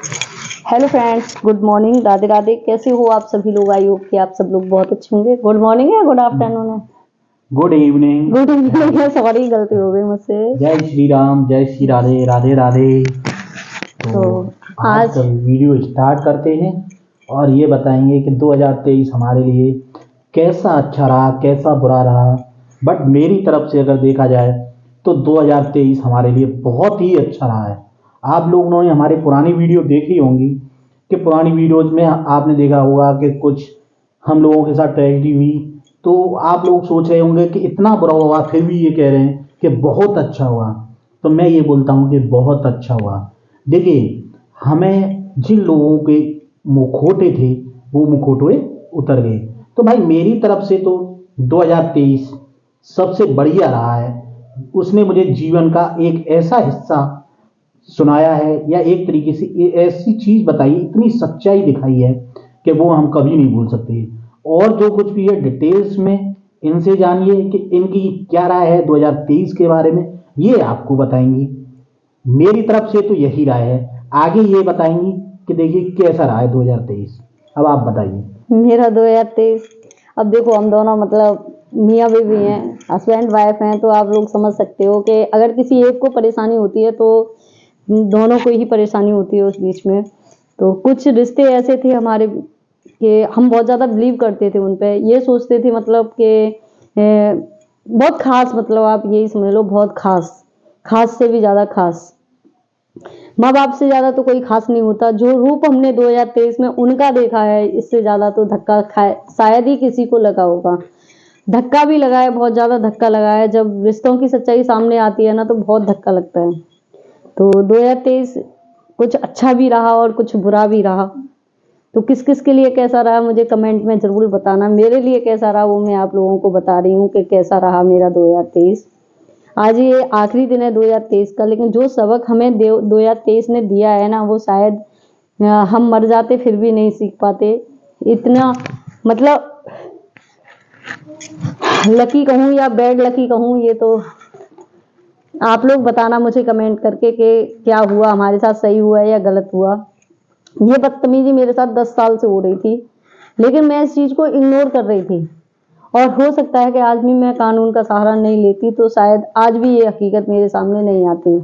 Hello friends, good morning, Radhe Radhe. कैसे हो आप सभी लोग? आई होप कि आप सब लोग बहुत अच्छे होंगे। गुड मॉर्निंग है, गुड आफ्टरनून है, गुड इवनिंग। गुड इवनिंग है। सॉरी, गलती हो गई मुझसे। जय श्री राम, जय श्री राधे, राधे राधे। तो तो आज आज का वीडियो स्टार्ट करते हैं और ये बताएंगे कि 2023 हमारे लिए कैसा अच्छा रहा, कैसा बुरा रहा। बट मेरी तरफ से अगर देखा जाए तो 2023 हमारे लिए बहुत ही अच्छा रहा है। आप लोगों ने हमारी पुरानी वीडियो देखी होंगी कि पुरानी वीडियोज में आपने देखा होगा कि कुछ हम लोगों के साथ ट्रेजेडी हुई, तो आप लोग सोच रहे होंगे कि इतना बुरा हुआ फिर भी ये कह रहे हैं कि बहुत अच्छा हुआ। तो मैं ये बोलता हूँ कि बहुत अच्छा हुआ। देखिए, हमें जिन लोगों के मुखौटे थे वो मुखौटे उतर गए। तो भाई मेरी तरफ से तो 2023 सबसे बढ़िया रहा है। उसने मुझे जीवन का एक ऐसा हिस्सा सुनाया है या एक तरीके से ये ऐसी चीज बताई, इतनी सच्चाई दिखाई है कि वो हम कभी नहीं भूल सकते। और जो कुछ भी है डिटेल्स में इनसे जानिए कि इनकी क्या राय है 2023 के बारे में, ये आपको बताएंगी। मेरी तरफ से तो यही राय है। आगे ये बताएंगी कि देखिए कैसा रहा है 2023। अब आप बताइए। मेरा 2023, अब देखो हम दोनों मतलब मियाँ बीवी हैं, हस्बैंड वाइफ हैं, तो आप लोग समझ सकते हो कि अगर किसी एक को परेशानी होती है तो दोनों को ही परेशानी होती है उस बीच में। तो कुछ रिश्ते ऐसे थे हमारे कि हम बहुत ज़्यादा बिलीव करते थे उन पे, ये सोचते थे मतलब कि बहुत खास, मतलब आप यही समझ लो, बहुत खास, खास से भी ज़्यादा खास। माँ बाप से ज़्यादा तो कोई खास नहीं होता। जो रूप हमने 2023 में उनका देखा है, इससे ज़्यादा तो धक्का खाए शायद ही किसी को लगा होगा। धक्का भी लगा है, बहुत ज़्यादा धक्का लगा है। जब रिश्तों की सच्चाई सामने आती है ना, तो बहुत धक्का लगता है। तो 2023 कुछ अच्छा भी रहा और कुछ बुरा भी रहा। तो किस किस के लिए कैसा रहा मुझे कमेंट में ज़रूर बताना। मेरे लिए कैसा रहा वो मैं आप लोगों को बता रही हूँ कि कैसा रहा मेरा 2023। आज ये आखिरी दिन है 2023 का, लेकिन जो सबक हमें 2023 ने दिया है ना, वो शायद हम मर जाते फिर भी नहीं सीख पाते। इतना मतलब लकी कहूँ या बैड लकी कहूँ, ये तो आप लोग बताना मुझे कमेंट करके कि क्या हुआ हमारे साथ, सही हुआ या गलत हुआ। ये बदतमीजी मेरे साथ 10 साल से हो रही थी, लेकिन मैं इस चीज़ को इग्नोर कर रही थी। और हो सकता है कि आज भी मैं कानून का सहारा नहीं लेती तो शायद आज भी ये हकीकत मेरे सामने नहीं आती।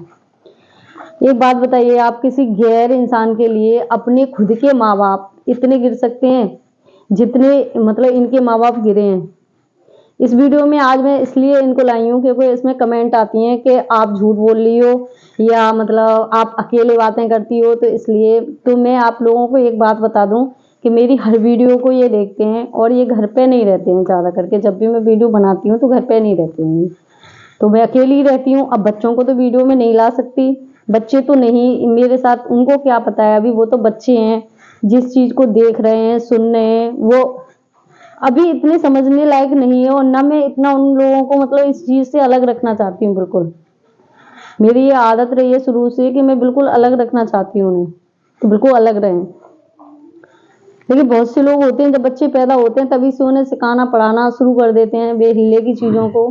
एक बात बताइए, आप किसी गैर इंसान के लिए अपने खुद के माँ बाप इतने गिर सकते हैं जितने मतलब इनके माँ बाप गिरे हैं? इस वीडियो में आज मैं इसलिए इनको लाई हूँ क्योंकि इसमें कमेंट आती हैं कि आप झूठ बोल रही हो या मतलब आप अकेले बातें करती हो, तो इसलिए तो मैं आप लोगों को एक बात बता दूं कि मेरी हर वीडियो को ये देखते हैं और ये घर पे नहीं रहते हैं ज़्यादा करके। जब भी मैं वीडियो बनाती हूँ तो घर पे नहीं रहते हैं, तो मैं अकेली ही रहती हूँ। अब बच्चों को तो वीडियो में नहीं ला सकती, बच्चे तो नहीं मेरे साथ, उनको क्या पता है, अभी वो तो बच्चे हैं। जिस चीज़ को देख रहे हैं सुन रहे हैं वो अभी इतने समझने लायक नहीं है, और ना मैं इतना उन लोगों को मतलब इस चीज़ से अलग रखना चाहती हूँ। बिल्कुल मेरी ये आदत रही है शुरू से कि मैं बिल्कुल अलग रखना चाहती हूँ उन्हें, तो बिल्कुल अलग रहें। लेकिन बहुत से लोग होते हैं जब बच्चे पैदा होते हैं तभी से उन्हें सिखाना पढ़ाना शुरू कर देते हैं बेहिले की चीज़ों को।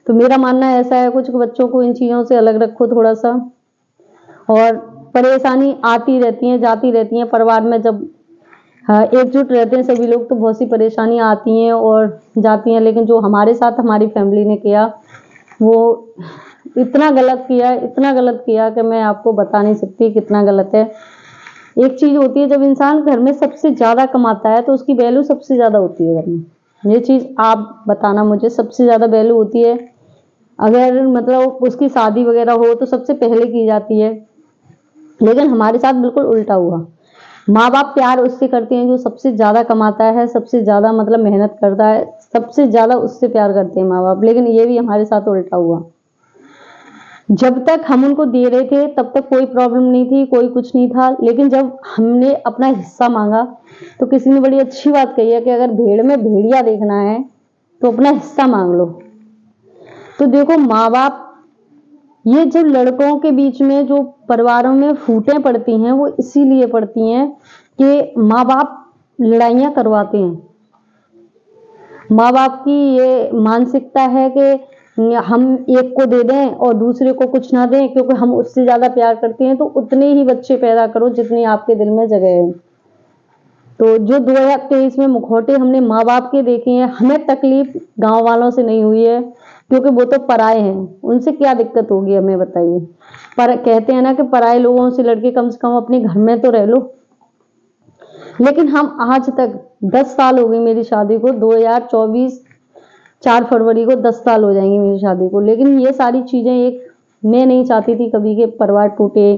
तो मेरा मानना ऐसा है, कुछ बच्चों को इन चीज़ों से अलग रखो थोड़ा सा। और परेशानी आती रहती हैं जाती रहती हैं परिवार में, जब हाँ एकजुट रहते हैं सभी लोग तो बहुत सी परेशानियां आती हैं और जाती हैं। लेकिन जो हमारे साथ हमारी फैमिली ने किया वो इतना गलत किया, इतना गलत किया कि मैं आपको बता नहीं सकती कितना गलत है। एक चीज़ होती है, जब इंसान घर में सबसे ज़्यादा कमाता है तो उसकी वैल्यू सबसे ज़्यादा होती है घर में। ये चीज़ आप बताना मुझे, सबसे ज़्यादा वैल्यू होती है। अगर मतलब उसकी शादी वगैरह हो तो सबसे पहले की जाती है, लेकिन हमारे साथ बिल्कुल उल्टा हुआ। माँ बाप प्यार उससे करते हैं जो सबसे ज़्यादा कमाता है, सबसे ज़्यादा मतलब मेहनत करता है, सबसे ज़्यादा उससे प्यार करते हैं माँ बाप। लेकिन ये भी हमारे साथ उल्टा हुआ। जब तक हम उनको दे रहे थे तब तक कोई प्रॉब्लम नहीं थी, कोई कुछ नहीं था। लेकिन जब हमने अपना हिस्सा मांगा तो किसी ने बड़ी अच्छी बात कही है कि अगर भेड़ में भेड़िया देखना है तो अपना हिस्सा मांग लो। तो देखो माँ बाप, ये जो लड़कों के बीच में जो परिवारों में फूटें पड़ती हैं वो इसीलिए पड़ती हैं कि माँ बाप लड़ाइयाँ करवाते हैं। माँ बाप की ये मानसिकता है कि हम एक को दे दें और दूसरे को कुछ ना दें, क्योंकि हम उससे ज्यादा प्यार करते हैं, तो उतने ही बच्चे पैदा करो जितनी आपके दिल में जगह है। तो जो 2023 में मुखौटे हमने माँ बाप के देखे हैं, हमें तकलीफ गांव वालों से नहीं हुई है, क्योंकि वो तो पराए हैं, उनसे क्या दिक्कत होगी हमें बताइए। पर कहते हैं ना कि पराए लोगों से लड़के कम से कम अपने घर में तो रह लो। लेकिन हम आज तक 10 साल हो गई मेरी शादी को, 2024 4 फरवरी को 10 साल हो जाएंगे मेरी शादी को। लेकिन ये सारी चीजें मैं नहीं चाहती थी कभी के परिवार टूटे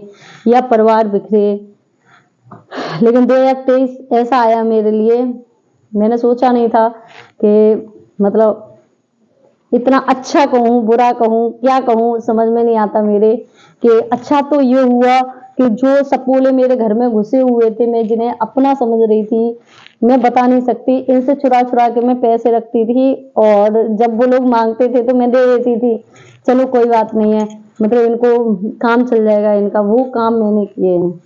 या परिवार बिखरे। लेकिन 2023 ऐसा आया मेरे लिए, मैंने सोचा नहीं था कि मतलब इतना अच्छा कहूँ बुरा कहूँ क्या कहूँ समझ में नहीं आता मेरे। कि अच्छा तो ये हुआ कि जो सपोले मेरे घर में घुसे हुए थे, मैं जिन्हें अपना समझ रही थी, मैं बता नहीं सकती, इनसे चुरा चुरा के मैं पैसे रखती थी, और जब वो लोग मांगते थे तो मैं दे देती थी। चलो कोई बात नहीं है, मतलब इनको काम चल जाएगा इनका, वो काम मैंने किए हैं।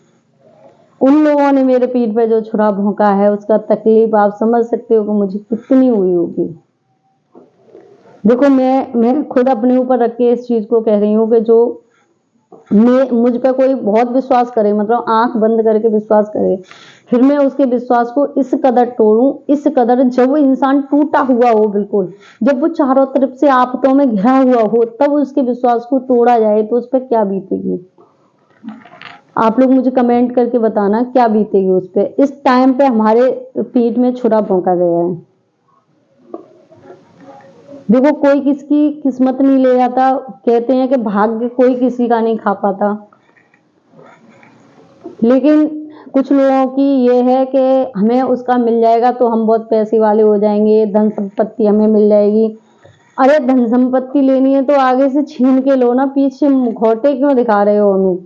उन लोगों ने मेरे पीठ पे जो छुरा भोंका है, उसका तकलीफ आप समझ सकते हो कि मुझे कितनी हुई होगी। देखो मैं खुद अपने ऊपर रख के इस चीज को कह रही हूँ कि जो मुझ पर कोई बहुत विश्वास करे, मतलब आंख बंद करके विश्वास करे, फिर मैं उसके विश्वास को इस कदर तोड़ूं, इस कदर, जब वो इंसान टूटा हुआ हो बिल्कुल, जब वो चारों तरफ से आफतों में घिरा हुआ हो, तब उसके विश्वास को तोड़ा जाए तो उस पर क्या बीतेगी। आप लोग मुझे कमेंट करके बताना क्या बीतेगी उस पर। इस टाइम पे हमारे पीठ में छुरा भोंका गया है। देखो कोई किसकी किस्मत नहीं ले जाता, कहते हैं कि भाग्य कोई किसी का नहीं खा पाता, लेकिन कुछ लोगों की ये है कि हमें उसका मिल जाएगा तो हम बहुत पैसे वाले हो जाएंगे, धन संपत्ति हमें मिल जाएगी। अरे धन संपत्ति लेनी है तो आगे से छीन के लो ना, पीछे मुखौटे क्यों दिखा रहे हो हमें।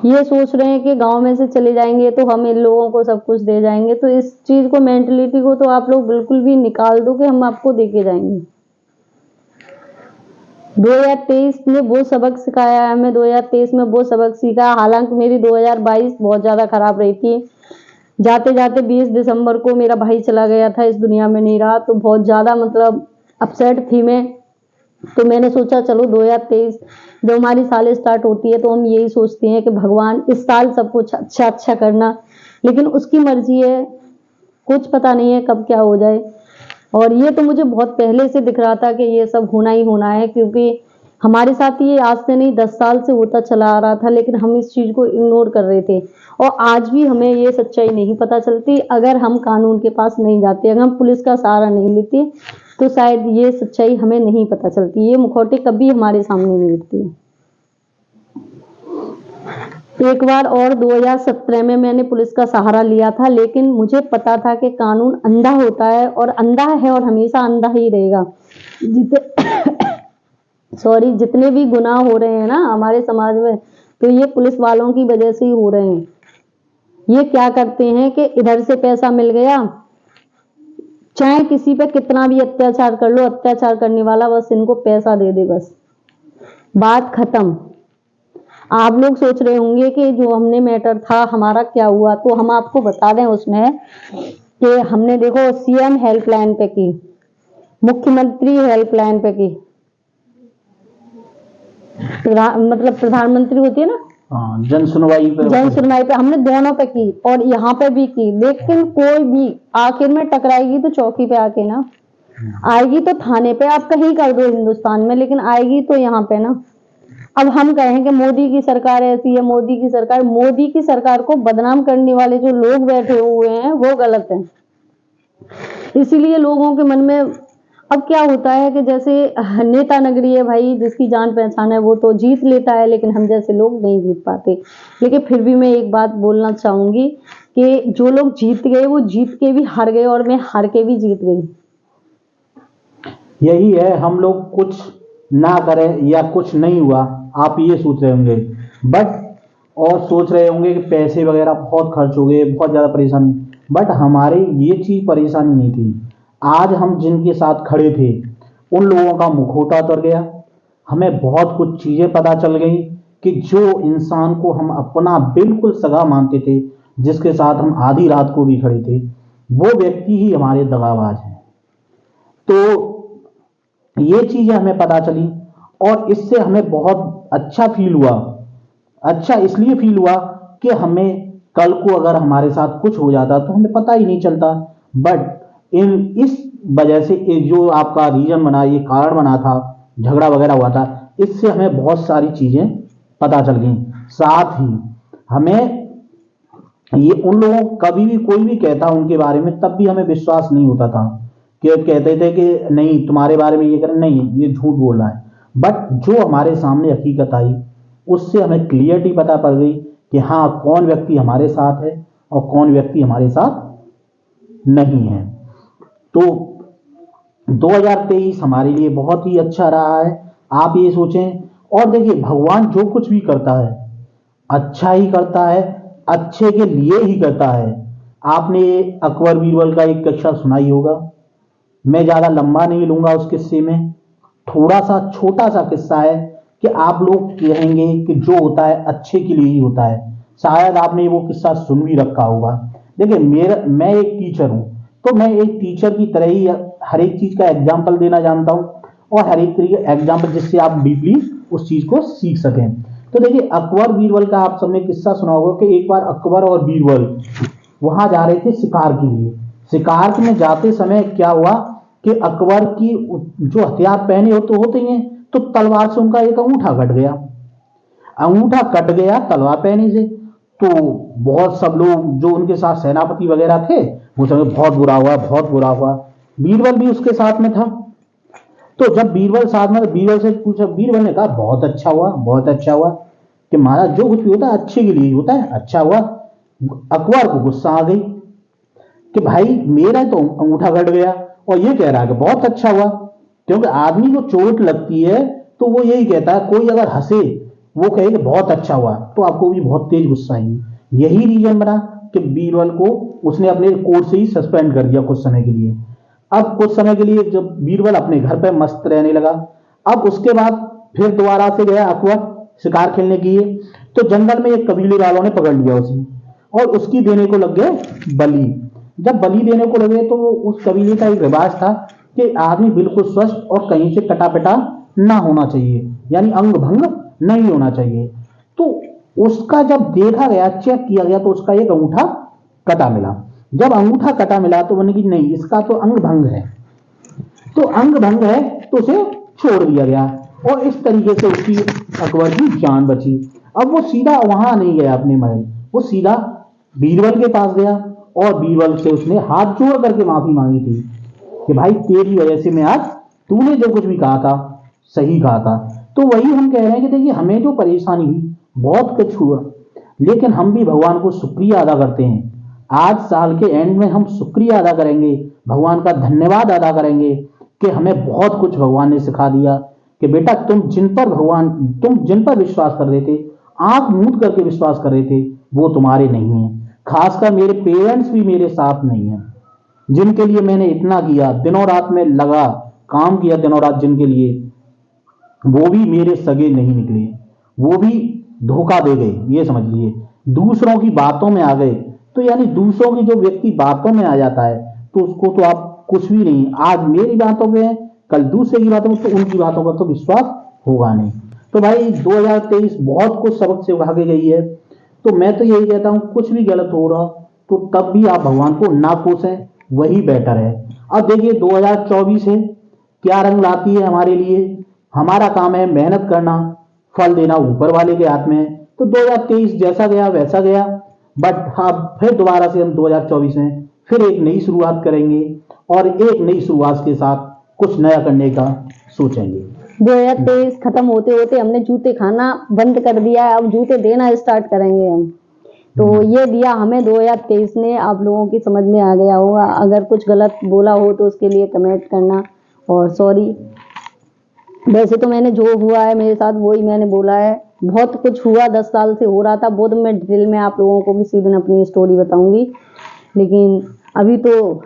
ये सोच रहे हैं कि गांव में से चले जाएंगे तो हम इन लोगों को सब कुछ दे जाएंगे, तो इस चीज को, मेंटलिटी को तो आप लोग बिल्कुल भी निकाल दो कि हम आपको दे के जाएंगे। 2023 ने वो सबक सिखाया है हमें, 2023 में वो सबक सीखा। हालांकि मेरी 2022 बहुत ज्यादा खराब रही थी। जाते जाते 20 दिसंबर को मेरा भाई चला गया था, इस दुनिया में नहीं रहा, तो बहुत ज्यादा मतलब अपसेट थी मैं। तो मैंने सोचा चलो 2023 जब हमारी साल स्टार्ट होती है तो हम यही सोचते हैं कि भगवान इस साल सब कुछ अच्छा अच्छा करना, लेकिन उसकी मर्जी है, कुछ पता नहीं है कब क्या हो जाए। और ये तो मुझे बहुत पहले से दिख रहा था कि ये सब होना ही होना है, क्योंकि हमारे साथ ये आज से नहीं 10 साल से होता चला आ रहा था, लेकिन हम इस चीज को इग्नोर कर रहे थे। और आज भी हमें ये सच्चाई नहीं पता चलती अगर हम कानून के पास नहीं जाते, अगर हम पुलिस का सहारा नहीं लेते, तो शायद ये सच्चाई हमें नहीं पता चलती, ये मुखौटे कभी हमारे सामने नहीं उठते। एक बार और 2017 में मैंने पुलिस का सहारा लिया था, लेकिन मुझे पता था कि कानून अंधा होता है, और अंधा है और हमेशा अंधा ही रहेगा। जितने भी गुनाह हो रहे हैं ना हमारे समाज में, तो ये पुलिस वालों की वजह से ही हो रहे हैं। ये क्या करते हैं कि इधर से पैसा मिल गया, चाहे किसी पे कितना भी अत्याचार कर लो, अत्याचार करने वाला बस इनको पैसा दे दे, बस बात खत्म। आप लोग सोच रहे होंगे कि जो हमने मैटर था हमारा क्या हुआ, तो हम आपको बता दें उसमें कि हमने देखो सीएम हेल्पलाइन पे की, मुख्यमंत्री हेल्पलाइन पे की, मतलब प्रधानमंत्री होती है ना, जन सुनवाई पे हमने दोनों पे की, और यहाँ पे भी की, लेकिन कोई भी आखिर में टकराएगी तो चौकी पे आके ना, आएगी तो थाने पे, आप कहीं कर दो हिंदुस्तान में, लेकिन आएगी तो यहाँ पे ना। अब हम कहें कि मोदी की सरकार ऐसी है, मोदी की सरकार को बदनाम करने वाले जो लोग बैठे हुए हैं वो गलत है। इसीलिए लोगों के मन में अब क्या होता है कि जैसे नेता नगरी है भाई, जिसकी जान पहचान है वो तो जीत लेता है, लेकिन हम जैसे लोग नहीं जीत पाते। लेकिन फिर भी मैं एक बात बोलना चाहूंगी कि जो लोग जीत गए वो जीत के भी हार गए, और मैं हार के भी जीत गई। यही है, हम लोग कुछ ना करें या कुछ नहीं हुआ, आप ये सोच रहे होंगे, बट और सोच रहे होंगे कि पैसे वगैरह बहुत खर्च हो गए, बहुत ज़्यादा परेशानी, बट हमारे ये चीज़ परेशानी नहीं थी। आज हम जिनके साथ खड़े थे उन लोगों का मुखौटा उतर गया, हमें बहुत कुछ चीज़ें पता चल गई कि जो इंसान को हम अपना बिल्कुल सगा मानते थे, जिसके साथ हम आधी रात को भी खड़े थे, वो व्यक्ति ही हमारे दगाबाज हैं। तो ये चीजें हमें पता चली और इससे हमें बहुत अच्छा फील हुआ। अच्छा इसलिए फील हुआ कि हमें कल को अगर हमारे साथ कुछ हो जाता तो हमें पता ही नहीं चलता। बट इस वजह से ये जो आपका रीजन बना, ये कारण बना था, झगड़ा वगैरह हुआ था, इससे हमें बहुत सारी चीजें पता चल गई। साथ ही हमें ये उन लोगों को कभी भी कोई भी कहता उनके बारे में, तब भी हमें विश्वास नहीं होता था कि कहते थे कि नहीं तुम्हारे बारे में ये कर, नहीं ये झूठ बोल रहा है। बट जो हमारे सामने हकीकत आई उससे हमें क्लियरिटी पता पड़ गई कि हाँ कौन व्यक्ति हमारे साथ है और कौन व्यक्ति हमारे साथ नहीं है। तो 2023 हमारे लिए बहुत ही अच्छा रहा है, आप ये सोचें। और देखिए भगवान जो कुछ भी करता है अच्छा ही करता है, अच्छे के लिए ही करता है। आपने अकबर बीरबल का एक किस्सा सुनाई होगा, मैं ज्यादा लंबा नहीं लूंगा उस किस्से में, थोड़ा सा छोटा सा किस्सा है कि आप लोग कहेंगे कि जो होता है अच्छे के लिए ही होता है। शायद आपने वो किस्सा सुन भी रखा होगा। देखिए मैं एक टीचर हूं, तो मैं एक टीचर की तरह ही हर एक चीज का एग्जाम्पल देना जानता हूं और हर एक तरीके एग्जाम्पल जिससे आप डीपली उस चीज को सीख सकें। तो देखिए अकबर बीरबल का आप सबने किस्सा सुना होगा कि एक बार अकबर और बीरबल वहां जा रहे थे शिकार के लिए। शिकार में जाते समय क्या हुआ कि अकबर की जो हथियार पहने होते ही हैं, तो तलवार से उनका एक अंगूठा कट गया। अंगूठा कट गया तलवार पहने से। तो बहुत सब लोग जो उनके साथ सेनापति वगैरह थे वो समझे बहुत बुरा हुआ, बहुत बुरा हुआ। बीरबल भी उसके साथ में था। तो जब बीरबल साथ में, बीरबल से पूछा, बीरबल ने कहा बहुत अच्छा हुआ, बहुत अच्छा हुआ कि महाराज जो कुछ भी होता है अच्छे के लिए ही होता है, अच्छा हुआ। अकबर को गुस्सा आ गई कि भाई मेरा तो अंगूठा कट गया और ये कह रहा है कि बहुत अच्छा हुआ। क्योंकि आदमी को चोट लगती है तो वो यही कहता है, कोई अगर हंसे वो कहे कि बहुत अच्छा हुआ तो आपको भी बहुत तेज गुस्सा आएगी। यही रीजन बना कि बीरबल को उसने अपने कोर्ट से ही सस्पेंड कर दिया कुछ समय के लिए। अब कुछ समय के लिए जब बीरबल अपने घर पे मस्त रहने लगा, अब उसके बाद फिर दोबारा से गया अकबर शिकार खेलने के लिए, तो जंगल में एक कबीले वालों ने पकड़ लिया उसे और उसकी देने को लग गए बलि। जब बलि देने को लगे तो उस कबीले का एक रिवाज था कि आदमी बिल्कुल स्वस्थ और कहीं से कटा पिटा ना होना चाहिए, यानी अंग भंग नहीं होना चाहिए। तो उसका जब देखा गया, चेक किया गया, तो उसका एक अंगूठा कटा मिला। जब अंगूठा कटा मिला तो बोले कि नहीं इसका तो अंग भंग है, तो अंग भंग है तो उसे छोड़ दिया गया और इस तरीके से उसकी अकबर की जान बची। अब वो सीधा वहां नहीं गया अपने महल, वो सीधा बीरबल के पास गया और बीरबल से उसने हाथ जोड़ करके माफी मांगी थी कि भाई तेरी वजह से मैं आज, तूने जो कुछ भी कहा था सही कहा था। तो वही हम कह रहे हैं कि देखिए हमें जो परेशानी हुई बहुत कुछ हुआ, लेकिन हम भी भगवान को शुक्रिया अदा करते हैं। आज साल के एंड में हम शुक्रिया अदा करेंगे, भगवान का धन्यवाद अदा करेंगे कि हमें बहुत कुछ भगवान ने सिखा दिया कि बेटा तुम जिन पर विश्वास कर रहे थे, आंख मूंद करके विश्वास कर रहे थे, वो तुम्हारे नहीं है। खासकर मेरे पेरेंट्स भी मेरे साथ नहीं है, जिनके लिए मैंने इतना किया, दिनों रात में लगा काम किया, दिनों रात जिनके लिए, वो भी मेरे सगे नहीं निकले, वो भी धोखा दे गए। ये समझ लिए दूसरों की बातों में आ गए। तो यानी दूसरों की जो व्यक्ति बातों में आ जाता है तो उसको तो आप कुछ भी नहीं, आज मेरी बातों में है कल दूसरे की बातों में, तो उनकी बातों का तो विश्वास होगा नहीं। तो भाई 2023 बहुत कुछ सबक से उठा के गई है। तो मैं तो यही कहता हूं कुछ भी गलत हो रहा तो तब भी आप भगवान को ना कोसें, वही बेटर है। अब देखिए 2024 है, क्या रंग लाती है हमारे लिए। हमारा काम है मेहनत करना, फल देना ऊपर वाले के हाथ में है। तो 2023 जैसा गया वैसा गया, बट हाँ फिर दोबारा से हम 2024 में फिर एक नई शुरुआत करेंगे और एक नई शुरुआत के साथ कुछ नया करने का सोचेंगे। 2023 खत्म होते होते हमने जूते खाना बंद कर दिया है, अब जूते देना स्टार्ट करेंगे हम। तो ये दिया हमें 2023 ने, आप लोगों की समझ में आ गया होगा। अगर कुछ गलत बोला हो तो उसके लिए कमेंट करना और सॉरी। वैसे तो मैंने जो हुआ है मेरे साथ वही मैंने बोला है। बहुत कुछ हुआ, 10 साल से हो रहा था वो, तो मैं डिटेल में आप लोगों को किसी दिन अपनी स्टोरी बताऊंगी। लेकिन अभी तो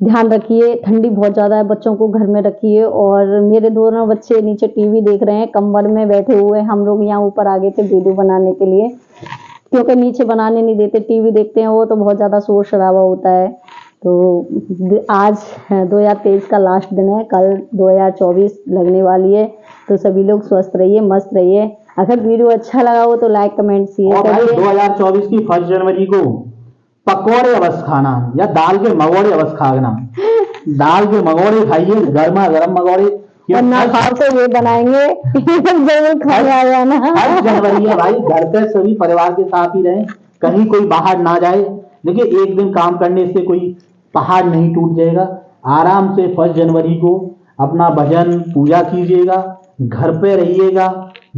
ध्यान रखिए, ठंडी बहुत ज़्यादा है, बच्चों को घर में रखिए। और मेरे दोनों बच्चे नीचे टीवी देख रहे हैं, कंबल में बैठे हुए। हम लोग यहाँ ऊपर आ गए थे वीडियो बनाने के लिए, क्योंकि नीचे बनाने नहीं देते, टीवी देखते हैं वो तो बहुत ज़्यादा शोर शराबा होता है। तो आज 2023 का लास्ट दिन है, कल 2024 लगने वाली है। तो सभी लोग स्वस्थ रहिए, मस्त रहिए। अगर वीडियो अच्छा लगा हो तो लाइक कमेंट शेयर और भाई करिए। 2024 की 1 जनवरी को पकौड़े अवश्य खाना या दाल के मगोड़े अवश्य खाना। दाल के मगोड़े खाइए, गर्मा गर्म मगोड़े। और ना खाओ तो ये बनाएंगे जरूर खाने आ जाना। 1 जनवरी है भाई, घर पे सभी परिवार के साथ ही रहें, कहीं कोई बाहर ना जाए। देखिए, एक दिन काम करने से कोई पहाड़ नहीं टूट जाएगा। आराम से 1 जनवरी को अपना भजन पूजा कीजिएगा, घर पे रहिएगा।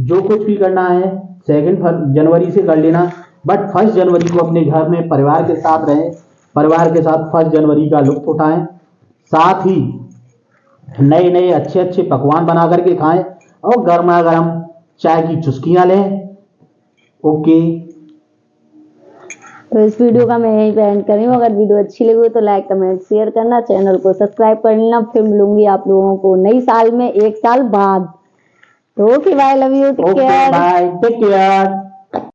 जो कुछ भी करना है 2 जनवरी से कर लेना, बट 1 जनवरी को अपने घर में परिवार के साथ रहें, परिवार के साथ 1 जनवरी का लुत्फ उठाएं। साथ ही नए नए अच्छे अच्छे पकवान बना करके खाएं और गर्मा गर्म चाय की चुस्कियां लें। ओके, तो इस वीडियो का मैं यहीं पे एंड कर रही हूँ। अगर वीडियो अच्छी लगी हो तो लाइक कमेंट शेयर करना, चैनल को सब्सक्राइब कर लेना। फिर मिलूंगी आप लोगों को नई साल में 1 साल बाद। तो okay, bye, love you, take okay, care. Bye, take care.